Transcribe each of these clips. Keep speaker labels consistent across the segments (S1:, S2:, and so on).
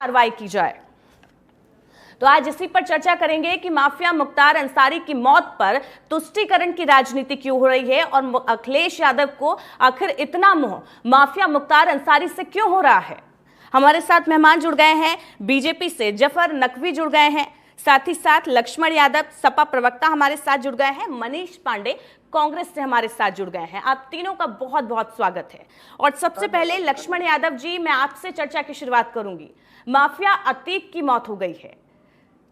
S1: कार्रवाई की जाए। तो आज इसी पर चर्चा करेंगे कि माफिया मुख्तार अंसारी की मौत पर तुष्टीकरण की राजनीति क्यों हो रही है और अखिलेश यादव को आखिर इतना मोह माफिया मुख्तार अंसारी से क्यों हो रहा है। हमारे साथ मेहमान जुड़ गए हैं, बीजेपी से जफर नकवी जुड़ गए हैं, साथ ही साथ लक्ष्मण यादव सपा प्रवक्ता हमारे साथ जुड़ गए हैं, मनीष पांडे कांग्रेस से हमारे साथ जुड़ गए हैं। आप तीनों का बहुत बहुत स्वागत है। और सबसे पहले लक्ष्मण यादव जी, मैं आपसे चर्चा की शुरुआत करूंगी। माफिया अतीक की मौत हो गई है।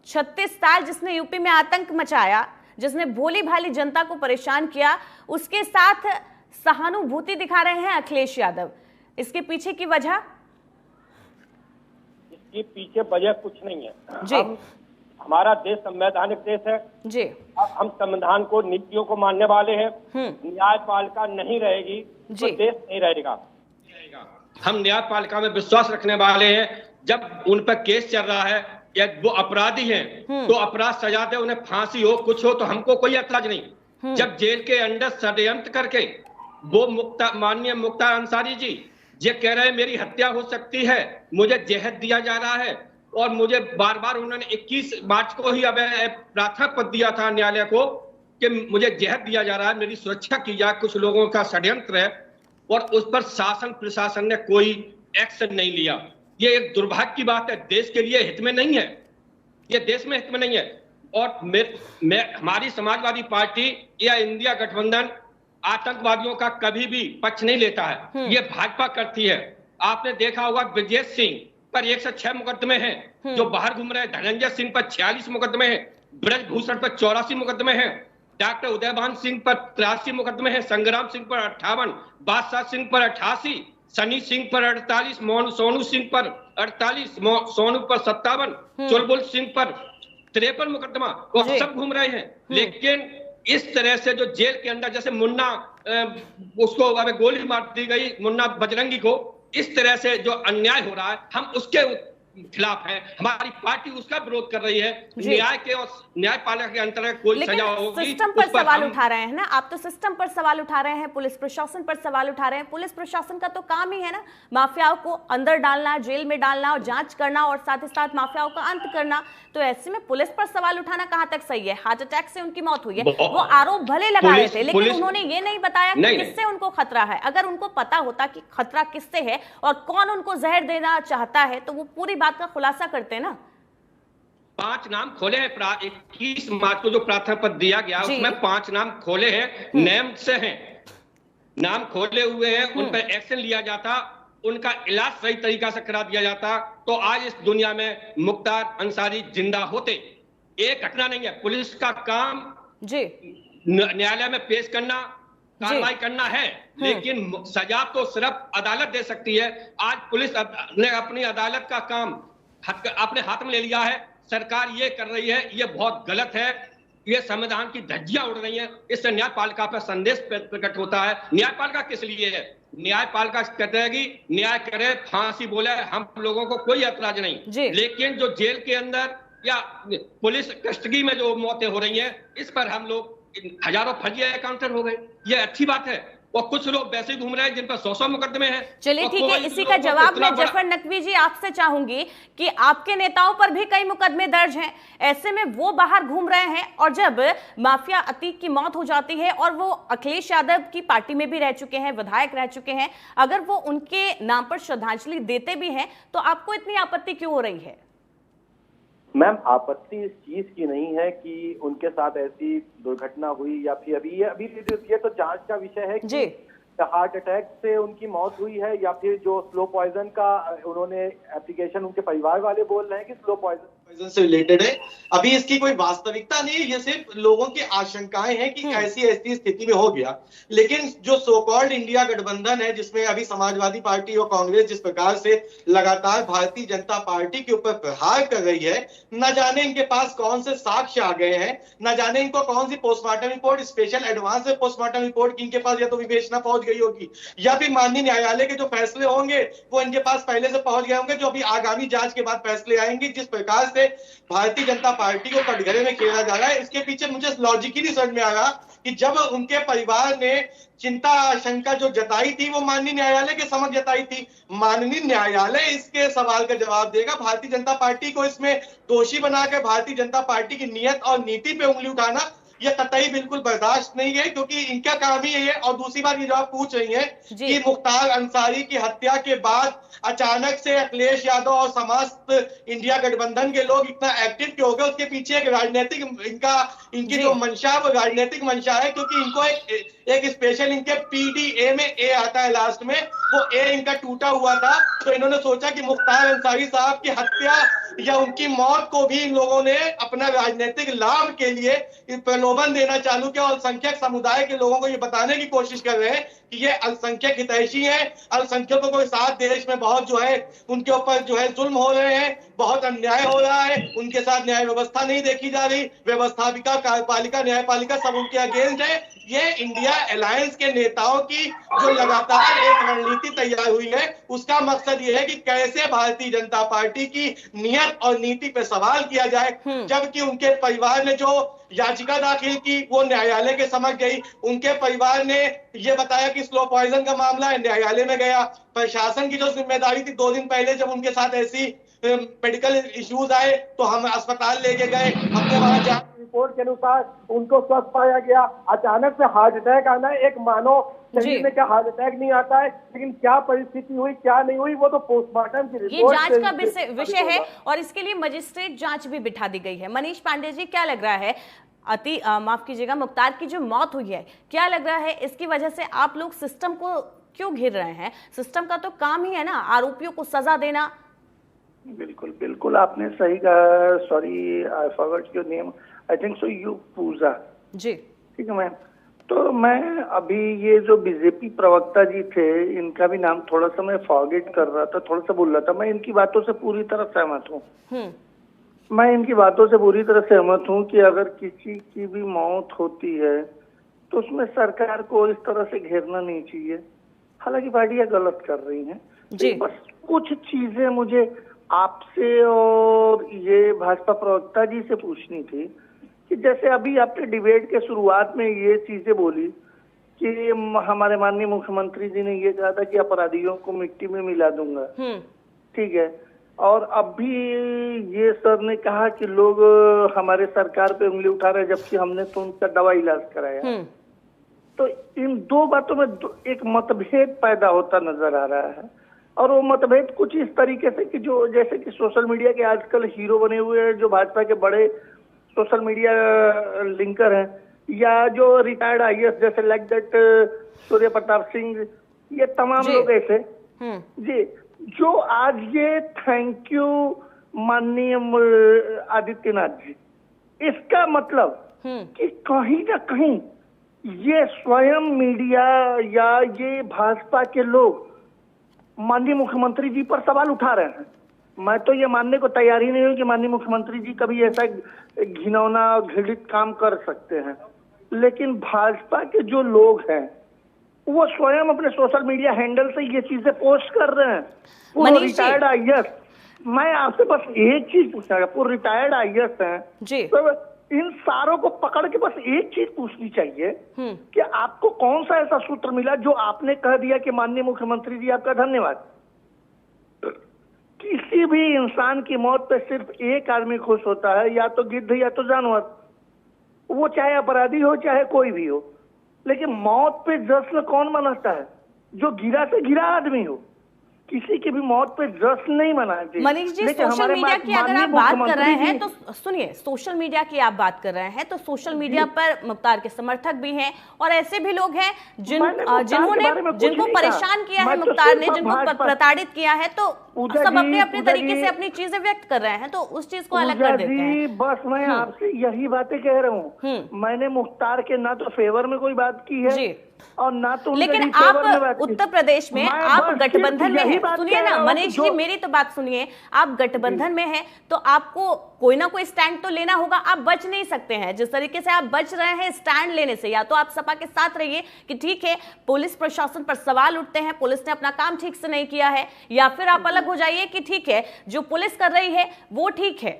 S1: 36 साल जिसने यूपी में आतंक मचाया, जिसने भोली भाली जनता को परेशान किया, उसके साथ सहानुभूति दिखा रहे हैं अखिलेश यादव। इसके पीछे की वजह?
S2: इसके पीछे वजह कुछ नहीं है
S1: जी।
S2: हमारा देश संवैधानिक देश है
S1: जी।
S2: हम संविधान को, नीतियों को मानने वाले हैं। न्यायपालिका नहीं रहेगी तो देश नहीं रहेगा।
S3: हम न्यायपालिका में विश्वास रखने वाले हैं। जब उन पर केस चल रहा है या वो अपराधी हैं तो अपराध सजा दे, उन्हें फांसी हो कुछ हो तो हमको कोई एतराज नहीं। जब जेल के अंदर षड्यंत्र करके वो माननीय मुख्तार अंसारी जी ये कह रहे हैं मेरी हत्या हो सकती है, मुझे जहर दिया जा रहा है, और मुझे बार बार उन्होंने 21 मार्च को ही अब प्रार्थना पत्र दिया था न्यायालय को कि मुझे जहर दिया जा रहा है, मेरी सुरक्षा की जाए, कुछ लोगों का षड्यंत्र है, और उस पर शासन प्रशासन ने कोई एक्शन नहीं लिया। ये एक दुर्भाग्य की बात है, देश के लिए हित में नहीं है, ये देश में हित में नहीं है। और हमारी समाजवादी पार्टी या इंडिया गठबंधन आतंकवादियों का कभी भी पक्ष नहीं लेता है, ये भाजपा करती है। आपने देखा होगा ब्रजेश सिंह पर 106 मुकदमे हैं जो बाहर घूम रहे हैं, धनंजय सिंह पर 46 मुकदमे हैं, ब्रजभूषण पर 84 मुकदमे हैं, डॉक्टर उदयभान सिंह पर 83 मुकदमे हैं, संग्राम सिंह पर 58, बादशाह सिंह पर 88, सनी सिंह पर 48, सोनू सिंह पर 48, सोनू पर 57, चुलबुल सिंह पर 53 मुकदमा, वो सब घूम रहे हैं। लेकिन इस तरह से जो जेल के अंदर, जैसे मुन्ना उसको अब गोली मार दी गई, मुन्ना बजरंगी को, इस तरह से जो अन्याय हो रहा है हम उसके खिलाफ हैं। हमारी पार्टी उसका विरोध कर रही है। न्याय के और न्यायपालिका के अंतर्गत कोई सजा होगी।
S1: सिस्टम पर सवाल उठा रहे हैं ना आप, तो सिस्टम पर सवाल उठा रहे हैं, पुलिस प्रशासन पर सवाल उठा रहे हैं। पुलिस प्रशासन का तो काम ही है ना माफियाओं को अंदर डालना, जेल में डालना और जांच करना और साथ ही साथ माफियाओं का अंत करना। तो ऐसे में पुलिस पर सवाल उठाना कहां तक सही है? हार्ट अटैक से उनकी मौत हुई है, वो आरोप भले लगा रहे थे, लेकिन उन्होंने ये नहीं बताया कि किससे उनको खतरा है। अगर उनको पता होता कि खतरा किससे है और कौन उनको जहर देना चाहता है तो वो पूरी बात का खुलासा करते ना।
S3: 5 नाम खोले हैं, 21 मार्च को जो प्रार्थना पत्र दिया गया उसमें 5 नाम खोले हैं, नेम से हैं, नाम खोले हुए हैं, उन पर एक्शन लिया जाता, उनका इलाज सही तरीका से करा दिया जाता तो आज इस दुनिया में मुख्तार अंसारी जिंदा होते। एक घटना नहीं है, पुलिस का काम जी न्यायालय में पेश करना, कार्रवाई करना है, लेकिन सजा तो सिर्फ अदालत दे सकती है। आज पुलिस ने अपनी अदालत का काम अपने हाथ में ले लिया है। सरकार ये कर रही है, ये बहुत गलत है, ये संविधान की धज्जियां उड़ रही हैं। इससे न्यायपालिका पर संदेश प्रकट होता है। न्यायपालिका किस लिए है? न्यायपालिका करेगी, न्याय करे, फांसी बोले, हम लोगों को कोई ऐतराज नहीं। लेकिन जो जेल के अंदर या पुलिस कस्टडी में जो मौतें हो रही हैं, इस पर हम लोग हजारों फर्जी एनकाउंटर हो गए, ये अच्छी बात है। और कुछ लोग वैसे घूम रहे हैं जिन पर 100 मुकदमे हैं।
S1: चलिए ठीक है, इसी का जवाब मैं जफर नकवी जी आपसे चाहूंगी कि आपके नेताओं पर भी कई मुकदमे दर्ज हैं, ऐसे में वो बाहर घूम रहे हैं और जब माफिया अतीक की मौत हो जाती है और वो अखिलेश यादव की पार्टी में भी रह चुके हैं, विधायक रह चुके हैं, अगर वो उनके नाम पर श्रद्धांजलि देते भी हैं तो आपको इतनी आपत्ति क्यों हो रही है?
S4: मैम, आपत्ति इस चीज की नहीं है कि उनके साथ ऐसी दुर्घटना हुई या फिर अभी ये तो जांच का विषय है कि हार्ट अटैक से उनकी मौत हुई है या फिर जो स्लो पॉइजन का उन्होंने एप्लीकेशन, उनके परिवार वाले बोल रहे हैं कि स्लो पॉइजन
S5: से रिलेटेड है। अभी इसकी कोई वास्तविकता नहीं है, ये सिर्फ लोगों की आशंकाएं हैं कि ऐसी स्थिति में हो गया। लेकिन जो सो कॉल्ड इंडिया गठबंधन है, जिसमें अभी समाजवादी पार्टी और कांग्रेस जिस प्रकार से लगातार भारतीय जनता पार्टी के ऊपर प्रहार कर रही है, न जाने इनके पास कौन से साक्ष्य आ गए हैं, न जाने इनको कौन सी पोस्टमार्टम रिपोर्ट, स्पेशल एडवांस में पोस्टमार्टम रिपोर्ट की इनके पास या तो विवेचना पहुंच गई होगी या फिर माननीय न्यायालय के जो फैसले होंगे वो इनके पास पहले से पहुंच गए होंगे, जो अभी आगामी जांच के बाद फैसले आएंगे। जिस प्रकार से भारतीय जनता पार्टी को कटघरे में खेला जा रहा है, इसके पीछे मुझे लॉजिक ही नहीं समझ में आ रहा कि जब उनके परिवार ने चिंता आशंका जो जताई थी वो माननीय न्यायालय के समक्ष जताई थी। माननीय न्यायालय इसके सवाल का जवाब देगा। भारतीय जनता पार्टी को इसमें दोषी बनाकर भारतीय जनता पार्टी की नीयत और नीति पे उंगली उठाना ये कतई बिल्कुल बर्दाश्त नहीं है, क्योंकि इनका काम ही है। और दूसरी बात ये जो आप पूछ रही हैं कि मुख्तार अंसारी की हत्या के बाद अचानक से अखिलेश यादव और समस्त इंडिया गठबंधन के लोग इतना एक्टिव क्यों हो गए, उसके पीछे एक राजनीतिक इनकी जो मंशा वो राजनीतिक मंशा है, क्योंकि इनको एक स्पेशल इनके पीडीए में ए आता है लास्ट में, वो ए इनका टूटा हुआ था। तो इन्होंने सोचा कि मुख्तार अंसारी साहब की हत्या या उनकी मौत को भी इन लोगों ने अपना राजनीतिक लाभ के लिए प्रलोभन देना चालू किया। और अल्पसंख्यक समुदाय के लोगों को ये बताने की कोशिश कर रहे हैं कि ये अल्पसंख्यक हितैषी हैं, अल्पसंख्यकों के साथ देश में बहुत जो है उनके ऊपर जो है जुल्म हो रहे हैं, बहुत अन्याय हो रहा है, उनके साथ न्याय व्यवस्था नहीं देखी जा रही, व्यवस्थापिका, कार्यपालिका, न्यायपालिका सब उनके अगेंस्ट है। ये इंडिया अलायंस के नेताओं की जो लगातार एक रणनीति तैयार हुई है, उसका मकसद ये है कि कैसे भारतीय जनता पार्टी की नियत और नीति पे सवाल किया जाए। जबकि उनके परिवार ने जो याचिका दाखिल की वो न्यायालय के समक्ष गई। उनके परिवार ने ये बताया कि स्लो पॉइजन का मामला है, न्यायालय में गया। प्रशासन की जो जिम्मेदारी थी, 2 दिन पहले जब उनके साथ ऐसी मेडिकल इश्यूज आए तो हम अस्पताल लेके गए, हमने वहां जांच
S2: रिपोर्ट के अनुसार उनको स्वस्थ पाया गया। अचानक से हार्ट अटैक आना, एक मानव शरीर में क्या हार्ट अटैक नहीं आता है, लेकिन क्या परिस्थिति हुई क्या नहीं हुई वो तो पोस्टमार्टम की रिपोर्ट,
S1: ये जांच का विषय है और इसके लिए मजिस्ट्रेट जांच भी बिठा दी गई है। मनीष पांडे जी, क्या लग रहा है, माफ कीजिएगा, मुख्तार की जो मौत हुई है, क्या लग रहा है इसकी वजह से आप लोग सिस्टम को क्यों घेर रहे हैं? सिस्टम का तो काम ही है ना आरोपियों को सजा देना।
S6: बिल्कुल बिल्कुल आपने सही कहा। Sorry, I forgot your name, I think so, you Pooja
S1: ji.
S6: ठीक है मैम। तो मैं अभी ये जो बीजेपी प्रवक्ता जी थे, इनका भी नाम थोड़ा सा मैं फॉरगेट कर रहा था, थोड़ा सा भूल रहा था। मैं इनकी बातों से पूरी तरह सहमत हूँ। मैं इनकी बातों से पूरी तरह सहमत हूँ कि अगर किसी की भी मौत होती है तो उसमें सरकार को इस तरह से घेरना नहीं चाहिए। हालांकि पार्टियां गलत कर रही हैं जी। बस कुछ चीजें मुझे आपसे और ये भाजपा प्रवक्ता जी से पूछनी थी कि जैसे अभी आपने डिबेट के शुरुआत में ये चीजें बोली कि हमारे माननीय मुख्यमंत्री जी ने ये कहा था कि अपराधियों को मिट्टी में मिला दूंगा, ठीक है, और अभी ये सर ने कहा कि लोग हमारे सरकार पे उंगली उठा रहे हैं जबकि हमने तो उनका दवा इलाज कराया। तो इन दो बातों में एक मतभेद पैदा होता नजर आ रहा है। और वो मतभेद कुछ इस तरीके से कि जो जैसे कि सोशल मीडिया के आजकल हीरो बने हुए हैं जो भाजपा के बड़े सोशल मीडिया लिंकर हैं, या जो रिटायर्ड आईएएस जैसे लाइक दैट सूर्य प्रताप सिंह, ये तमाम लोग ऐसे जी जो आज ये थैंक यू माननीय आदित्यनाथ जी, इसका मतलब कि कहीं ना कहीं ये स्वयं मीडिया या ये भाजपा के लोग माननीय मुख्यमंत्री जी पर सवाल उठा रहे हैं। मैं तो ये मानने को तैयार ही नहीं हूं कि माननीय मुख्यमंत्री जी कभी ऐसा घिनौना घृणित काम कर सकते हैं, लेकिन भाजपा के जो लोग हैं वो स्वयं अपने सोशल मीडिया हैंडल से ये चीजें पोस्ट कर रहे हैं। वो रिटायर्ड आईएएस, मैं आपसे बस एक चीज पूछना, वो रिटायर्ड आईएएस हैं तो इन सारों को पकड़ के बस एक चीज पूछनी चाहिए कि आपको कौन सा ऐसा सूत्र मिला जो आपने कह दिया कि माननीय मुख्यमंत्री जी आपका धन्यवाद। किसी भी इंसान की मौत पे सिर्फ एक आदमी खुश होता है, या तो गिद्ध या तो जानवर, वो चाहे अपराधी हो चाहे कोई भी हो, लेकिन मौत पे जश्न कौन मनाता है? जो गिरा से गिरा आदमी हो। किसी की भी मौत पे जश्न नहीं मनाना चाहिए।
S1: मनीष जी, सोशल मीडिया की अगर आप बात कर रहे हैं तो सुनिए, सोशल मीडिया की आप बात कर रहे हैं तो सोशल मीडिया पर मुख्तार के समर्थक भी हैं और ऐसे भी लोग हैं जिनको परेशान किया है मुख्तार ने, जिनको प्रताड़ित किया है, तो सब अपने अपने तरीके से अपनी चीजें व्यक्त कर रहे हैं, तो उस चीज को अलग कर देते हैं।
S6: बस मैं आपसे यही बातें कह रहा हूँ, मैंने मुख्तार के ना तो फेवर में कोई बात की है और ना तो,
S1: लेकिन आप उत्तर प्रदेश में आप गठबंधन में हैं। सुनिए ना मनीष जी, मेरी तो बात सुनिए, आप गठबंधन में हैं तो आपको कोई ना कोई स्टैंड तो लेना होगा। आप बच नहीं सकते हैं जिस तरीके से आप बच रहे हैं स्टैंड लेने से। या तो आप सपा के साथ रहिए कि ठीक है पुलिस प्रशासन पर सवाल उठते हैं, पुलिस ने अपना काम ठीक से नहीं किया है, या फिर आप अलग हो जाइए कि ठीक है जो पुलिस कर रही है वो ठीक है।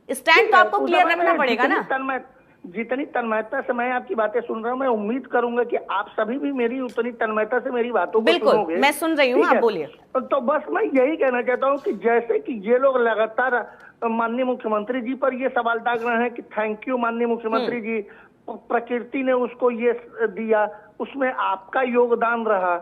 S1: स्टैंड तो आपको क्लियर रखना पड़ेगा ना।
S6: जितनी तन्मयता से मैं आपकी बातें सुन रहा हूँ, मैं उम्मीद करूंगा कि आप सभी भी मेरी उतनी तन्मयता से मेरी बातों को सुनोगे।
S1: मैं सुन रही हूँ, आप बोलिए।
S6: तो बस मैं यही कहना चाहता हूँ कि जैसे कि ये लोग लगातार माननीय मुख्यमंत्री जी पर ये सवाल दाग रहे हैं कि थैंक यू माननीय मुख्यमंत्री जी, प्रकृति ने उसको ये दिया, उसमें आपका योगदान रहा,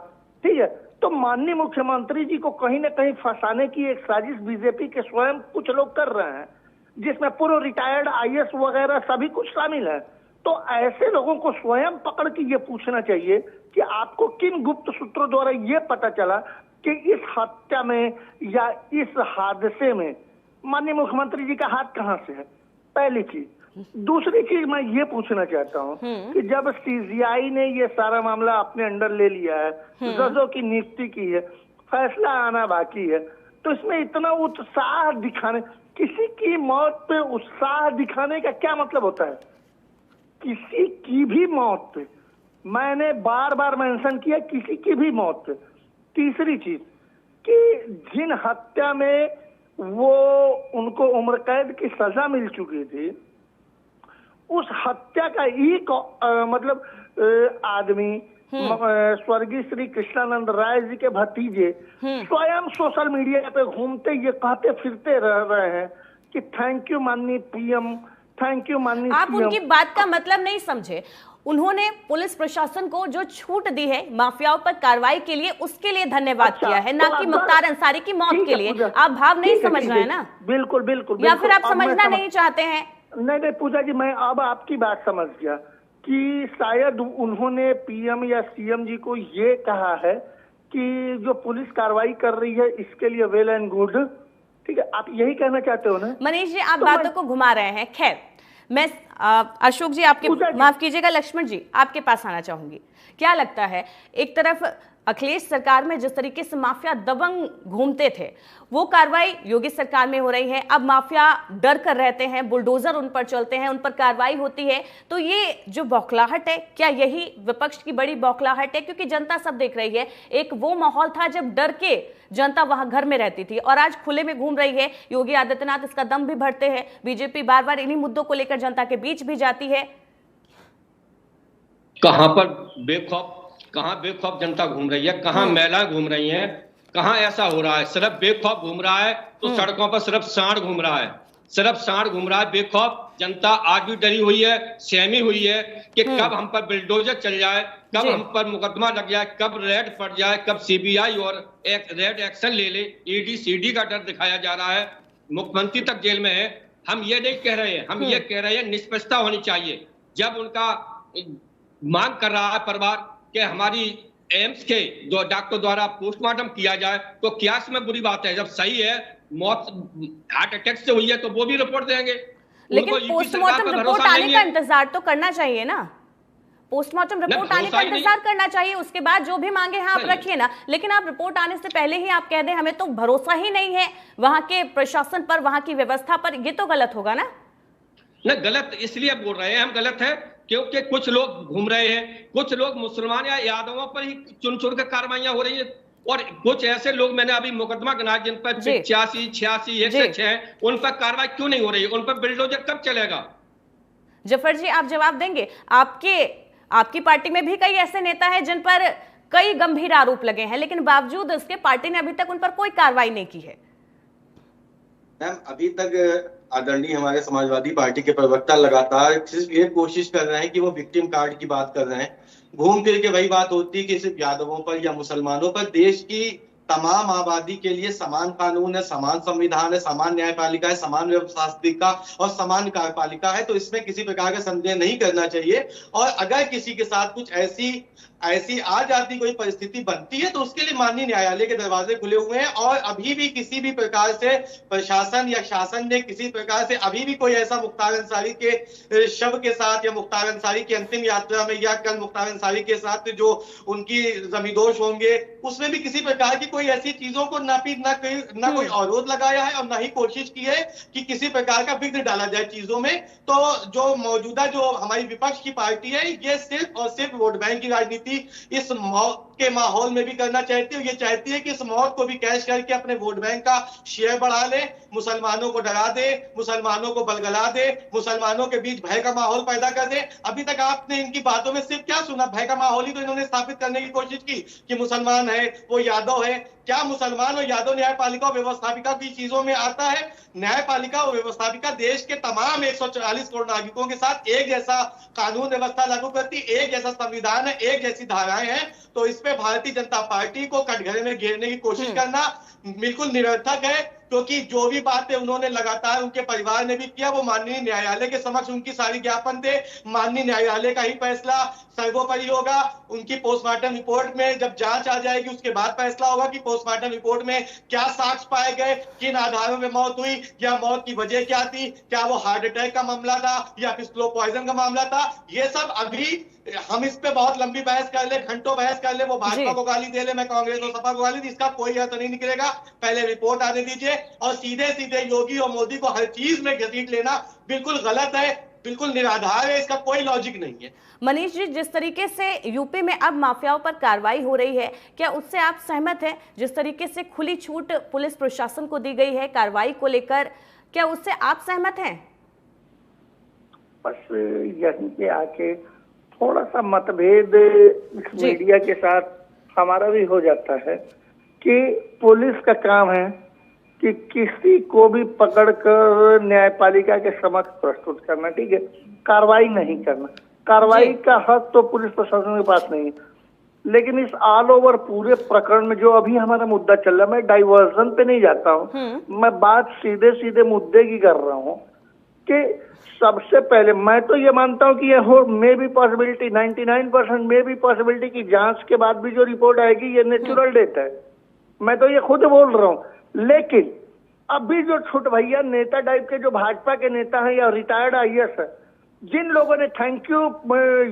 S6: ठीक है। तो माननीय मुख्यमंत्री जी को कहीं ना कहीं फंसाने की एक साजिश बीजेपी के स्वयं कुछ लोग कर रहे हैं, जिसमें पूर्व रिटायर्ड IAS वगैरह सभी कुछ शामिल है। तो ऐसे लोगों को स्वयं पकड़ के ये पूछना चाहिए कि आपको किन गुप्त सूत्रों द्वारा ये पता चला कि इस हत्या में या इस हादसे में माननीय मुख्यमंत्री जी का हाथ कहां से है, पहली चीज। दूसरी चीज मैं ये पूछना चाहता हूँ कि जब CBI ने ये सारा मामला अपने अंडर ले लिया है, जजों की नियुक्ति की है, फैसला आना बाकी है, तो इसमें इतना उत्साह दिखाने, किसी की मौत पे उत्साह दिखाने का क्या मतलब होता है? किसी की भी मौत पे, मैंने बार बार मेंशन किया, किसी की भी मौत पे। तीसरी चीज कि जिन हत्या में वो उनको उम्र कैद की सजा मिल चुकी थी, उस हत्या का एक आदमी स्वर्गीय श्री कृष्णानंद राय जी के भतीजे स्वयं सोशल मीडिया पे घूमते ये कहते फिरते रह रहे हैं कि थैंक यू माननीय PM, थैंक यू माननीय।
S1: आप उनकी बात का मतलब नहीं समझे। उन्होंने पुलिस प्रशासन को जो छूट दी है माफियाओं पर कार्रवाई के लिए, उसके लिए धन्यवाद किया है, ना कि मुख्तार अंसारी की मौत के लिए। आप भाव नहीं समझ रहे हैं ना?
S6: बिल्कुल बिल्कुल।
S1: या फिर आप समझना नहीं चाहते हैं?
S6: नहीं पूजा जी, मैं अब आपकी बात समझ गया कि शायद उन्होंने PM या CM जी को ये कहा है कि जो पुलिस कार्रवाई कर रही है इसके लिए वेल एंड गुड, ठीक है। आप यही कहना चाहते हो ना?
S1: मनीष जी, आप बातों को घुमा रहे हैं। खैर, मैं अशोक जी आपके, माफ कीजिएगा लक्ष्मण जी, आपके पास आना चाहूंगी। क्या लगता है, एक तरफ अखिलेश सरकार में जिस तरीके से माफिया दबंग घूमते थे, वो कार्रवाई योगी सरकार में हो रही है। अब माफिया डर कर रहते हैं, बुलडोजर उन पर चलते हैं, उन पर कार्रवाई होती है। तो ये जो बौखलाहट है, क्या यही विपक्ष की बड़ी बौखलाहट है? क्योंकि जनता सब देख रही है। एक वो माहौल था जब डर के जनता वहां घर में रहती थी, और आज खुले में घूम रही है। योगी आदित्यनाथ इसका दम भी भरते हैं। बीजेपी बार बार इन्हीं मुद्दों को लेकर जनता के बीच भी जाती है।
S3: कहां पर बेखौफ जनता घूम रही है, कहां महिला घूम रही हैं, कहां ऐसा हो रहा है? सिर्फ बेखौफ घूम रहा है तो सड़कों पर सिर्फ सांड घूम रहा है, सिर्फ सांड घूम रहा है। बेखौफ जनता आज भी डरी हुई है, सहमी हुई है कि कब हम पर बुलडोजर चल जाए, कब हम पर मुकदमा लग जाए, कब रेड पड़ जाए, कब CBI और रेड एक्शन ले ले। ED CD का डर दिखाया जा रहा है। मुख्यमंत्री तक जेल में है। हम ये नहीं कह रहे हैं, हम ये कह रहे हैं निष्पक्षता होनी चाहिए। जब उनका मांग कर रहा है परिवार कि हमारी एम्स के जो डॉक्टर द्वारा पोस्टमार्टम किया जाए, तो क्या इसमें बुरी बात है? जब सही है, मौत हार्ट अटैक से हुई है, तो वो भी रिपोर्ट देंगे।
S1: लेकिन पोस्टमार्टम रिपोर्ट आने का इंतजार तो करना चाहिए ना। पोस्टमार्टम रिपोर्ट आने का इंतजार करना चाहिए, उसके बाद जो भी मांगे हैं आप रखिए ना। लेकिन आप रिपोर्ट आने से पहले ही आप कह दें हमें तो भरोसा ही नहीं है वहां के प्रशासन पर, वहां की व्यवस्था पर, ये तो गलत होगा ना।
S3: नहीं, गलत इसलिए बोल रहे हैं हम, गलत है क्योंकि कुछ लोग घूम रहे हैं, कुछ लोग मुसलमान या यादवों पर ही चुन चुन कर कार्रवाइयां हो रही है, और कुछ ऐसे लोग मैंने अभी मुकदमा गिनाया जिन पर 85, 86, 106 उन पर कार्रवाई क्यों नहीं हो रही? उन पर बुलडोजर कब चलेगा?
S1: जफर जी, आप जवाब देंगे। आपकी पार्टी में भी कई ऐसे नेता हैं जिन पर कई गंभीर आरोप लगे हैं, लेकिन बावजूद इसके पार्टी ने अभी तक उन पर कोई कार्रवाई नहीं की है।
S5: मैम, अभी तक आदरणीय हमारे समाजवादी पार्टी के प्रवक्ता लगातार सिर्फ ये कोशिश कर रहे हैं कि वो विक्टिम कार्ड की बात कर रहे हैं। घूम फिर के वही बात होती है कि सिर्फ यादवों पर या मुसलमानों पर, देश की तमाम आबादी के लिए समान कानून है, समान संविधान है, समान न्यायपालिका है, समान व्यवस्थापिका और समान कार्यपालिका है। तो इसमें किसी प्रकार का संदेह नहीं करना चाहिए। और अगर किसी के साथ कुछ ऐसी आ जाती कोई परिस्थिति बनती है, तो उसके लिए माननीय न्यायालय के दरवाजे खुले हुए हैं। और अभी भी किसी भी प्रकार से प्रशासन या शासन ने किसी प्रकार से अभी भी कोई ऐसा मुख्तार अंसारी के शव के साथ या मुख्तार अंसारी की अंतिम यात्रा में या कल मुख्तार अंसारी के साथ जो उनकी जमींदोज होंगे, उसमें भी किसी प्रकार की कोई ऐसी चीजों को ना कोई अवरोध लगाया है और ना ही कोशिश की है कि किसी प्रकार का विघ्न डाला जाए चीजों में। तो जो मौजूदा जो हमारी विपक्ष की पार्टी है, ये सिर्फ और सिर्फ वोट बैंक की राजनीति इस के माहौल में भी करना चाहती है। ये चाहती है कि इस मौत को भी कैश करके अपने वोट बैंक का शेयर बढ़ा ले, मुसलमानों को डरा दे, मुसलमानों को बलगला दे, मुसलमानों के बीच भय का माहौल पैदा कर दे। अभी तक आपने इनकी बातों में सिर्फ क्या सुना? भय का माहौल ही तो इन्होंने स्थापित करने की कोशिश की कि मुसलमान है, वो यादव है। क्या मुसलमान और यादव न्यायपालिका और व्यवस्थापिका की चीजों में आता है? न्यायपालिका और व्यवस्थापिका देश के तमाम 140 करोड़ नागरिकों के साथ एक जैसा कानून व्यवस्था लागू करती, एक जैसा संविधान है, एक जैसी धाराएं हैं। तो इस पे भारतीय जनता पार्टी को कटघरे में घेरने की कोशिश करना बिल्कुल निरर्थक है, क्योंकि जो भी बातें उन्होंने लगातार उनके परिवार ने भी किया वो माननीय न्यायालय के समक्ष उनकी सारी ज्ञापन थे। माननीय न्यायालय का ही फैसला सर्वोपरि होगा। उनकी पोस्टमार्टम रिपोर्ट में जब जांच आ जाएगी उसके बाद फैसला होगा कि पोस्टमार्टम रिपोर्ट में क्या साक्ष्य पाए गए, किन आधारों में मौत हुई, या मौत की वजह क्या थी, क्या वो हार्ट अटैक का मामला था या फिर स्लो पॉइजन का मामला था। ये सब अभी हम इस पे बहुत लंबी बहस कर ले, घंटों बहस कर ले, वो भाजपा को गाली दे ले, मैं कांग्रेस और सपा को गाली दी, इसका कोई अर्थ नहीं निकलेगा। पहले रिपोर्ट आने दीजिए और सीधे सीधे योगी और मोदी को हर चीज में घसीट लेना बिल्कुल गलत है, बिल्कुल निराधार है, इसका कोई लॉजिक नहीं है।
S1: मनीष जी, जिस तरीके से यूपी में अब माफियाओं पर कार्रवाई हो रही है, क्या उससे आप सहमत हैं? जिस तरीके से खुली छूट पुलिस प्रशासन को दी गई है कार्रवाई को लेकर, क्या उससे आप सहमत हैं?
S6: बस यहीं पे आके थोड़ा सा मतभेद इस मीडिया के साथ हमारा भी हो जाता है कि पुलिस का काम है कि किसी को भी पकड़कर न्यायपालिका के समक्ष प्रस्तुत करना, ठीक है, कार्रवाई नहीं करना। कार्रवाई का हक तो पुलिस प्रशासन के पास नहीं है, लेकिन इस ऑल ओवर पूरे प्रकरण में जो अभी हमारा मुद्दा चल रहा है, मैं डाइवर्जन पे नहीं जाता हूँ, मैं बात सीधे सीधे मुद्दे की कर रहा हूँ कि सबसे पहले मैं तो ये मानता हूँ कि ये हो मे भी पॉसिबिलिटी 99% मे भी पॉसिबिलिटी की जांच के बाद भी जो रिपोर्ट आएगी ये नेचुरल डेथ है, मैं तो ये खुद बोल रहा हूँ। लेकिन अभी जो छुट भैया नेता टाइप के जो भाजपा के नेता हैं या रिटायर्ड IAS है, जिन लोगों ने थैंक यू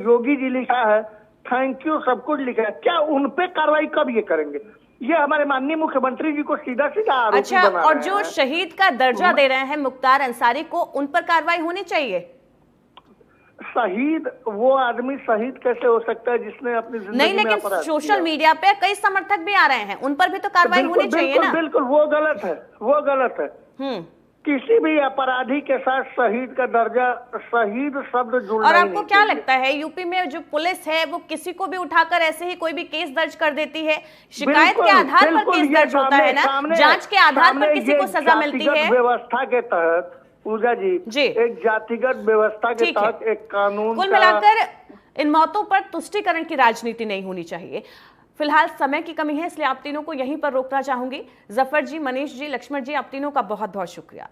S6: योगी जी लिखा है, थैंक यू सब कुछ लिखा है, क्या उन पे कार्रवाई कब ये करेंगे? ये हमारे माननीय मुख्यमंत्री जी को सीधा सीधा आरोपी
S1: अच्छा,
S6: बना
S1: और
S6: रहे
S1: जो
S6: हैं।
S1: शहीद का दर्जा दे रहे हैं मुख्तार अंसारी को, उन पर कार्रवाई होनी चाहिए।
S6: शहीद वो आदमी शहीद कैसे हो सकता है जिसने अपनी जिंदगी
S1: नहीं,
S6: में
S1: लेकिन
S6: अपराध
S1: सोशल
S6: किया?
S1: मीडिया पे कई समर्थक भी आ रहे हैं, उन पर भी तो कार्रवाई होनी चाहिए ना।
S6: बिल्कुल वो गलत है, वो गलत है। किसी भी अपराधी के साथ शहीद का दर्जा, शहीद शब्द जुड़ना
S1: और
S6: ही
S1: आपको
S6: नहीं
S1: क्या
S6: चाहिए।
S1: लगता है यूपी में जो पुलिस है वो किसी को भी उठाकर ऐसे ही कोई भी केस दर्ज कर देती है? शिकायत के आधार पर केस दर्ज होता है ना, जांच के आधार पर किसी को सजा मिलती है।
S6: व्यवस्था के तहत पूजा जी एक जातिगत व्यवस्था के तहत एक कानून,
S1: कुल मिलाकर इन मौतों पर तुष्टीकरण की राजनीति नहीं होनी चाहिए। फिलहाल समय की कमी है, इसलिए आप तीनों को यहीं पर रोकना चाहूंगी। जफर जी, मनीष जी, लक्ष्मण जी, आप तीनों का बहुत बहुत शुक्रिया।